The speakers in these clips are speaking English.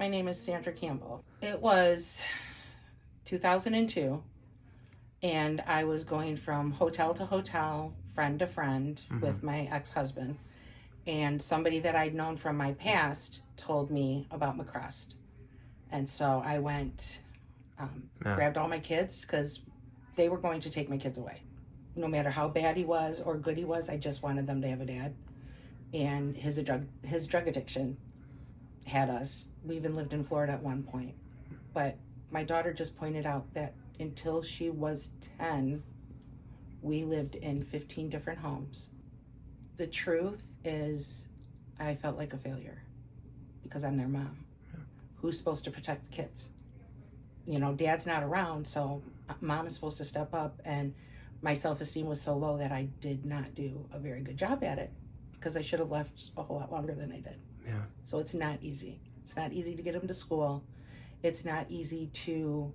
My name is Sandra Campbell. It was 2002, and I was going from hotel to hotel, friend to friend with my ex-husband. And somebody that I'd known from my past told me about McCrest. And so I went, grabbed all my kids because they were going to take my kids away. No matter how bad he was or good he was, I just wanted them to have a dad. And his drug addiction had us. We even lived in Florida at one point. But my daughter just pointed out that until she was 10, we lived in 15 different homes. The truth is, I felt like a failure because I'm their mom. Who's supposed to protect the kids? You know, dad's not around, so mom is supposed to step up, and my self-esteem was so low that I did not do a very good job at it because I should have left a whole lot longer than I did. Yeah. So it's not easy. It's not easy to get them to school. It's not easy to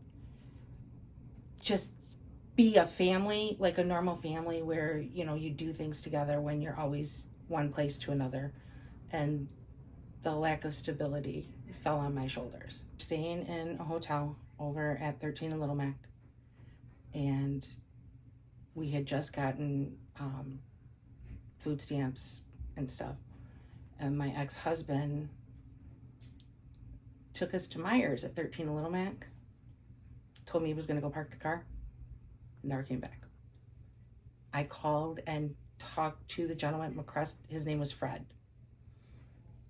just be a family, like a normal family where, you know, you do things together when you're always one place to another. And the lack of stability fell on my shoulders. Staying in a hotel over at 13 and Little Mac, and we had just gotten food stamps and stuff. And my ex-husband took us to Myers at 13 and Little Mac, told me he was gonna go park the car, never came back. I called and talked to the gentleman at McCrest. His name was Fred.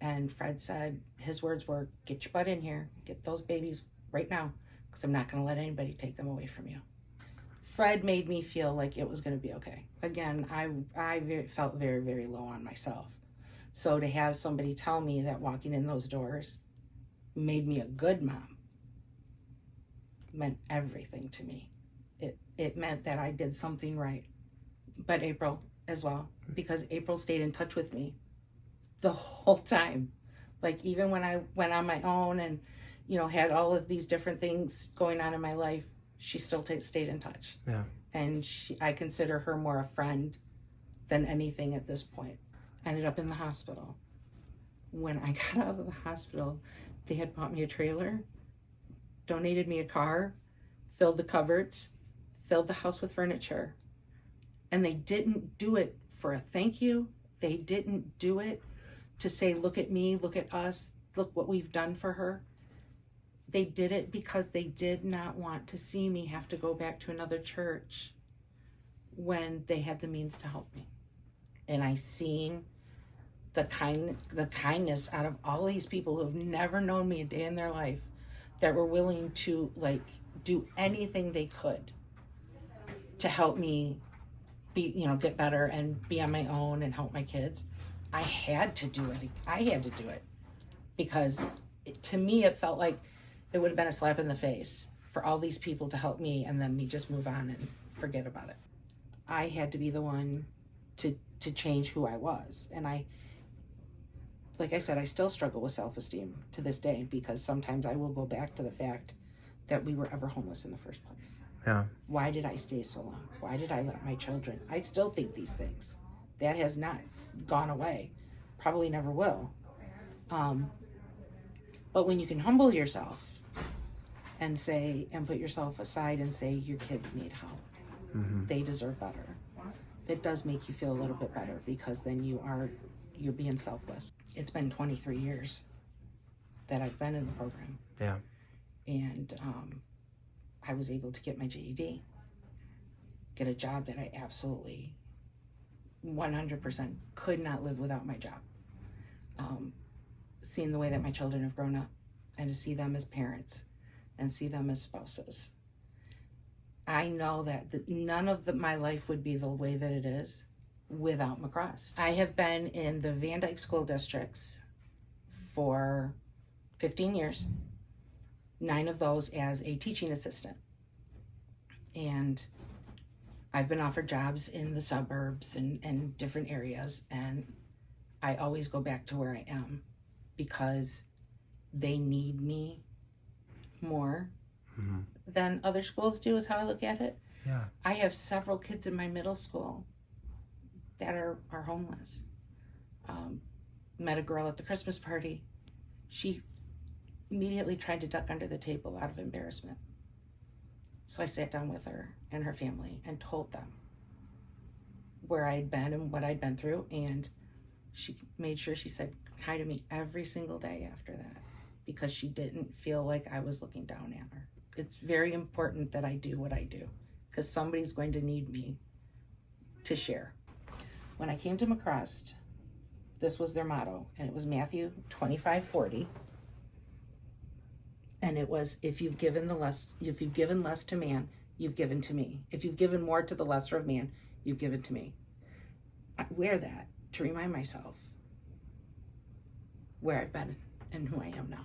And Fred said, his words were, get your butt in here, get those babies right now, because I'm not going to let anybody take them away from you. Fred made me feel like it was going to be okay. Again, I felt very, very low on myself. So to have somebody tell me that walking in those doors made me a good mom meant everything to me. It meant that I did something right. But April as well, because April stayed in touch with me the whole time. Like even when I went on my own and, you know, had all of these different things going on in my life, she still stayed in touch. Yeah. And I consider her more a friend than anything at this point. Ended up in the hospital. When I got out of the hospital, they had bought me a trailer, donated me a car, filled the cupboards, filled the house with furniture. And they didn't do it for a thank you. They didn't do it to say, look at me, look at us, look what we've done for her. They did it because they did not want to see me have to go back to another church when they had the means to help me. And I seen the kindness out of all these people who have never known me a day in their life, that were willing to like do anything they could to help me be, you know, get better and be on my own and help my kids. I had to do it. I had to do it because to me, it felt like it would have been a slap in the face for all these people to help me and then me just move on and forget about it. I had to be the one to change who I was. And like I said, I still struggle with self-esteem to this day because sometimes I will go back to the fact that we were ever homeless in the first place. Yeah. Why did I stay so long? Why did I let my children? I still think these things. That has not gone away. Probably never will. But when you can humble yourself and say, and put yourself aside and say, your kids need help. They deserve better. It does make you feel a little bit better because then you're being selfless. It's been 23 years that I've been in the program. Yeah. And I was able to get my GED, get a job that I absolutely 100% could not live without my job. Seeing the way that my children have grown up and to see them as parents and see them as spouses. I know that none of my life would be the way that it is without McCrest. I have been in the Van Dyke school districts for 15 years, 9 of those as a teaching assistant. And I've been offered jobs in the suburbs and different areas, and I always go back to where I am because they need me more than other schools do, is how I look at it. Yeah. I have several kids in my middle school that are homeless. Met a girl at the Christmas party. She immediately tried to duck under the table out of embarrassment. So I sat down with her and her family and told them where I'd been and what I'd been through, and she made sure she said hi to me every single day after that, because she didn't feel like I was looking down at her. It's very important that I do what I do, because somebody's going to need me to share. When I came to McCrust, this was their motto, and it was Matthew 25:40. And it was, if you've given less to man, you've given to me. If you've given more to the lesser of man, you've given to me. I wear that to remind myself where I've been and who I am now.